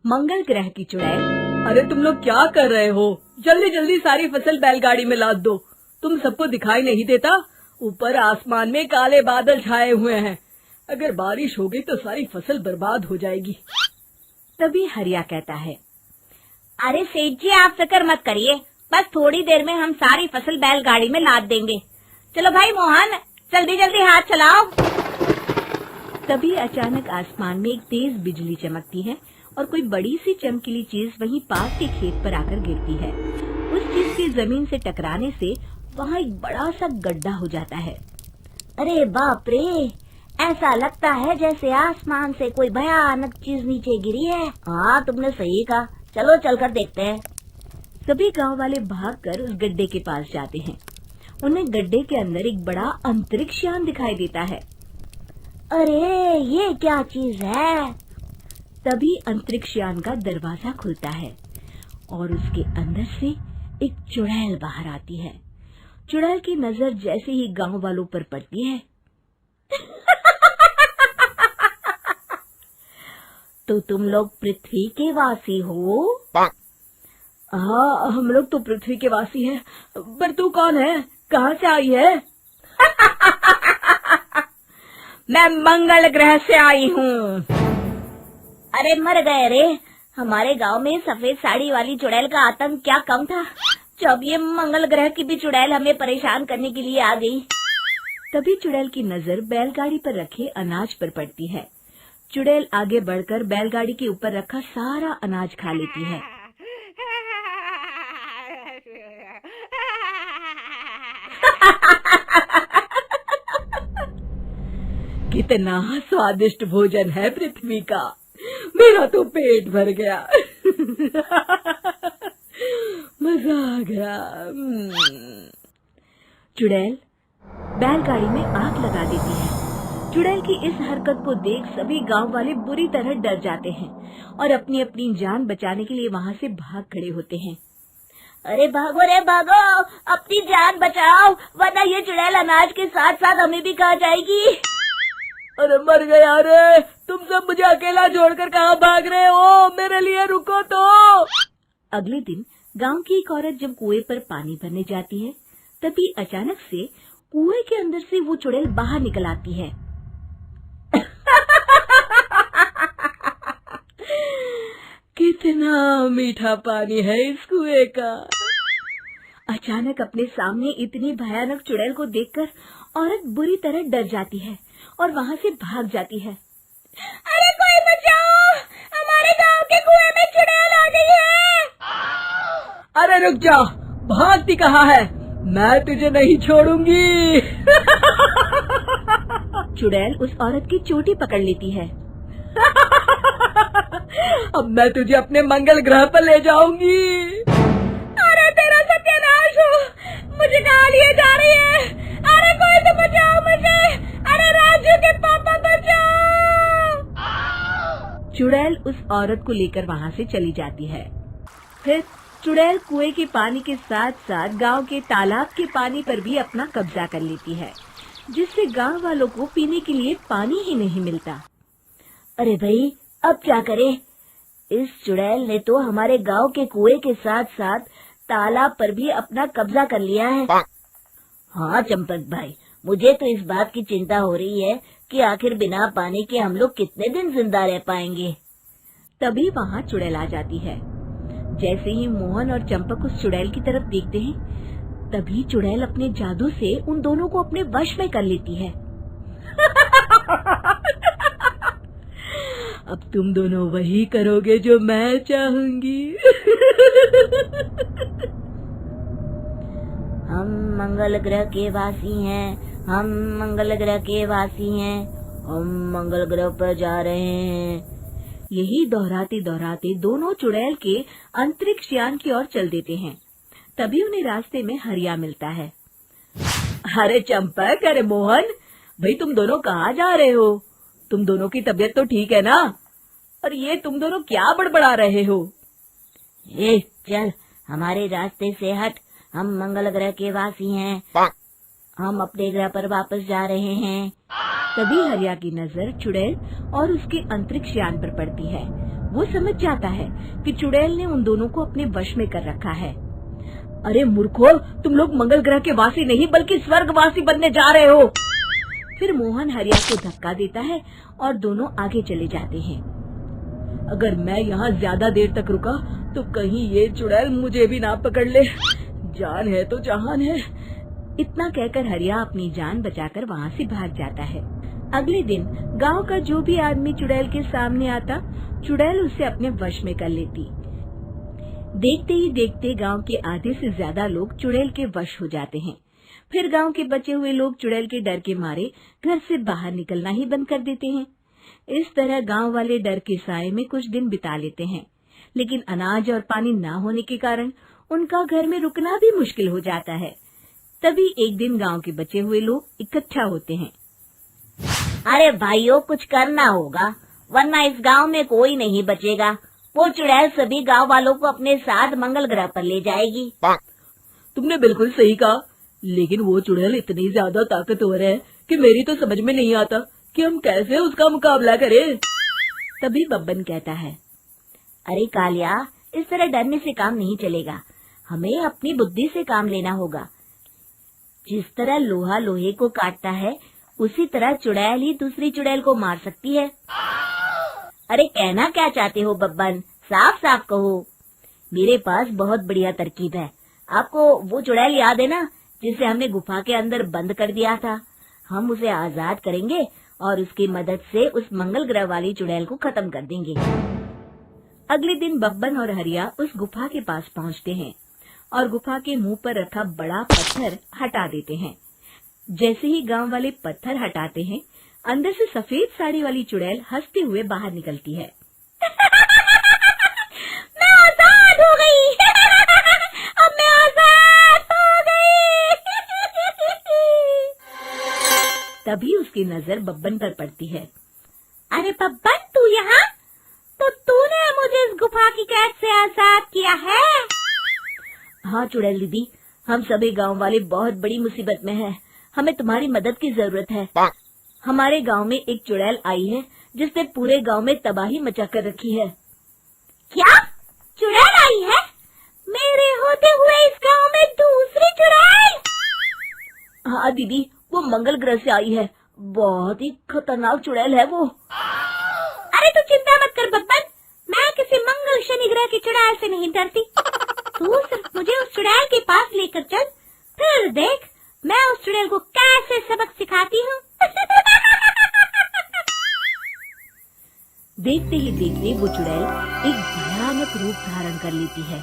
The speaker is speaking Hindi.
मंगल ग्रह की चुड़ैल। अरे तुम लोग क्या कर रहे हो? जल्दी जल्दी सारी फसल बैलगाड़ी में लाद दो। तुम सबको दिखाई नहीं देता? ऊपर आसमान में काले बादल छाए हुए हैं। अगर बारिश हो गई तो सारी फसल बर्बाद हो जाएगी। तभी हरिया कहता है, अरे सेठ जी आप फिक्र मत करिए, बस थोड़ी देर में हम सारी फसल बैलगाड़ी में लाद देंगे। चलो भाई मोहन, जल्दी जल्दी हाथ चलाओ। तभी अचानक आसमान में एक तेज बिजली चमकती है और कोई बड़ी सी चमकीली चीज वहीं पास के खेत पर आकर गिरती है। उस चीज के जमीन से टकराने से वहाँ एक बड़ा सा गड्ढा हो जाता है। अरे बाप रे, ऐसा लगता है जैसे आसमान से कोई भयानक चीज नीचे गिरी है। हाँ तुमने सही कहा, चलो चलकर देखते हैं। सभी गांव वाले भागकर उस गड्ढे के पास जाते हैं। उन्हें गड्ढे के अंदर एक बड़ा अंतरिक्ष यान दिखाई देता है। अरे ये क्या चीज है? तभी अंतरिक्ष यान का दरवाजा खुलता है और उसके अंदर से एक चुड़ैल बाहर आती है। चुड़ैल की नजर जैसे ही गांव वालों पर पड़ती है तो तुम लोग पृथ्वी के वासी हो? हाँ, हम लोग तो पृथ्वी के वासी हैं। पर तू कौन है? कहाँ से आई है? मैं मंगल ग्रह से आई हूँ। अरे मर गए रे, हमारे गांव में सफेद साड़ी वाली चुड़ैल का आतंक क्या कम था, जब ये मंगल ग्रह की भी चुड़ैल हमें परेशान करने के लिए आ गई। तभी चुड़ैल की नजर बैलगाड़ी पर रखे अनाज पर पड़ती है। चुड़ैल आगे बढ़कर बैलगाड़ी के ऊपर रखा सारा अनाज खा लेती है। कितना स्वादिष्ट भोजन है पृथ्वी का, मेरा तो पेट भर गया। मजा आ गया। चुड़ैल बैलगाड़ी में आग लगा देती है। चुड़ैल की इस हरकत को देख सभी गांव वाले बुरी तरह डर जाते हैं और अपनी अपनी जान बचाने के लिए वहां से भाग खड़े होते हैं। अरे भागो रे भागो, अपनी जान बचाओ, वरना ये चुड़ैल अनाज के साथ साथ हमें भी खा जाएगी। अरे मर गया रे, तुम सब मुझे अकेला छोड़कर कहाँ भाग रहे हो? मेरे लिए रुको तो। अगले दिन गांव की एक औरत जब कुएं पर पानी भरने जाती है, तभी अचानक से कुएं के अंदर से वो चुड़ैल बाहर निकल आती है। कितना मीठा पानी है इस कुएं का। अचानक अपने सामने इतनी भयानक चुड़ैल को देखकर औरत बुरी तरह डर जाती है और वहाँ से भाग जाती है। अरे कोई बचाओ, हमारे गांव के कुएं में चुड़ैल आ गई है। अरे रुक जा, भागती कहाँ है? मैं तुझे नहीं छोड़ूंगी। चुड़ैल उस औरत की चोटी पकड़ लेती है। अब मैं तुझे अपने मंगल ग्रह पर ले जाऊंगी। अरे तेरा सत्यानाश हो, मुझे कहाँ लिए जा रही है? अरे कोई तो बचाओ मुझे, अरे राजू के पापा बचाओ। चुड़ैल उस औरत को लेकर वहाँ से चली जाती है। फिर चुड़ैल कुएं के पानी के साथ साथ गांव के तालाब के पानी पर भी अपना कब्जा कर लेती है, जिससे गांव वालों को पीने के लिए पानी ही नहीं मिलता। अरे भाई, अब क्या करें? इस चुड़ैल ने तो हमारे गांव के कुएं के साथ साथ तालाब पर भी अपना कब्जा कर लिया है। हाँ चंपक भाई, मुझे तो इस बात की चिंता हो रही है कि आखिर बिना पानी के हम लोग कितने दिन जिंदा रह पाएंगे। तभी वहाँ चुड़ैल आ जाती है। जैसे ही मोहन और चंपक उस चुड़ैल की तरफ देखते हैं, तभी चुड़ैल अपने जादू से उन दोनों को अपने वश में कर लेती है। अब तुम दोनों वही करोगे जो मैं चाहूंगी। हम मंगल ग्रह के वासी हैं, हम मंगल ग्रह के वासी हैं, हम मंगल ग्रह पर जा रहे हैं। यही दोहराते दोहराते दोनों चुड़ैल के अंतरिक्ष यान की ओर चल देते हैं। तभी उन्हें रास्ते में हरिया मिलता है। अरे चंपक, अरे मोहन, भाई तुम दोनों कहाँ जा रहे हो? तुम दोनों की तबीयत तो ठीक है ना? और ये तुम दोनों क्या बड़बड़ा रहे हो? चल हमारे रास्ते से हट, हम मंगल ग्रह के वासी हैं, हम अपने ग्रह पर वापस जा रहे हैं। तभी हरिया की नजर चुड़ैल और उसके अंतरिक्ष यान पर पड़ती है। वो समझ जाता है कि चुड़ैल ने उन दोनों को अपने वश में कर रखा है। अरे मूर्खों, तुम लोग मंगल ग्रह के वासी नहीं बल्कि स्वर्गवासी बनने जा रहे हो। फिर मोहन हरिया को धक्का देता है और दोनों आगे चले जाते हैं। अगर मैं यहाँ ज्यादा देर तक रुका तो कहीं ये चुड़ैल मुझे भी ना पकड़ ले। जान है तो जहान है। इतना कहकर हरिया अपनी जान बचाकर वहाँ से भाग जाता है। अगले दिन गांव का जो भी आदमी चुड़ैल के सामने आता, चुड़ैल उसे अपने वश में कर लेती। देखते ही देखते गांव के आधे से ज्यादा लोग चुड़ैल के वश हो जाते हैं। फिर गांव के बचे हुए लोग चुड़ैल के डर के मारे घर से बाहर निकलना ही बंद कर देते हैं। इस तरह गांव वाले डर के साए में कुछ दिन बिता लेते हैं, लेकिन अनाज और पानी न होने के कारण उनका घर में रुकना भी मुश्किल हो जाता है। तभी एक दिन गांव के बचे हुए लोग इकट्ठा होते हैं। अरे भाइयों, कुछ करना होगा वरना इस गांव में कोई नहीं बचेगा। वो चुड़ैल सभी गांव वालों को अपने साथ मंगल ग्रह पर ले जाएगी। तुमने बिल्कुल सही कहा, लेकिन वो चुड़ैल इतनी ज्यादा ताकतवर है कि मेरी तो समझ में नहीं आता कि हम कैसे उसका मुकाबला करें। तभी बब्बन कहता है, अरे कालिया, इस तरह डरने से काम नहीं चलेगा। हमें अपनी बुद्धि से काम लेना होगा। जिस तरह लोहा लोहे को काटता है, उसी तरह चुड़ैल ही दूसरी चुड़ैल को मार सकती है। अरे कहना क्या चाहते हो बब्बन, साफ साफ कहो। मेरे पास बहुत बढ़िया तरकीब है। आपको वो चुड़ैल याद है ना, जिसे हमने गुफा के अंदर बंद कर दिया था? हम उसे आजाद करेंगे और उसकी मदद से उस मंगल ग्रह वाली चुड़ैल को खत्म कर देंगे। अगले दिन बब्बन और हरिया उस गुफा के पास पहुंचते हैं और गुफा के मुंह पर रखा बड़ा पत्थर हटा देते हैं। जैसे ही गांव वाले पत्थर हटाते हैं, अंदर से सफेद साड़ी वाली चुड़ैल हंसते हुए बाहर निकलती है। मैं आजाद हो गई। अब मैं आजाद हो गई। तभी उसकी नजर बब्बन पर पड़ती है। अरे बब्बन, तू यहाँ? तो तूने मुझे इस गुफा की कैद से आजाद किया है? हाँ चुड़ैल दीदी, हम सभी गांव वाले बहुत बड़ी मुसीबत में हैं। हमें तुम्हारी मदद की जरूरत है। हमारे गांव में एक चुड़ैल आई है जिसने पूरे गांव में तबाही मचा कर रखी है। क्या? चुड़ैल आई है? मेरे होते हुए इस गांव में दूसरी चुड़ैल? हाँ दीदी, वो मंगल ग्रह से आई है। बहुत ही खतरनाक चुड़ैल है वो। अरे तू चिंता मत कर बब्बन, मैं किसी मंगल शनि ग्रह की चुड़ैल से नहीं डरती। तू सिर्फ मुझे उस चुड़ैल के पास लेकर चल, फिर देख मैं उस चुड़ैल को कैसे सबक सिखाती हूँ। देखते ही देखते वो चुड़ैल एक भयानक रूप धारण कर लेती है।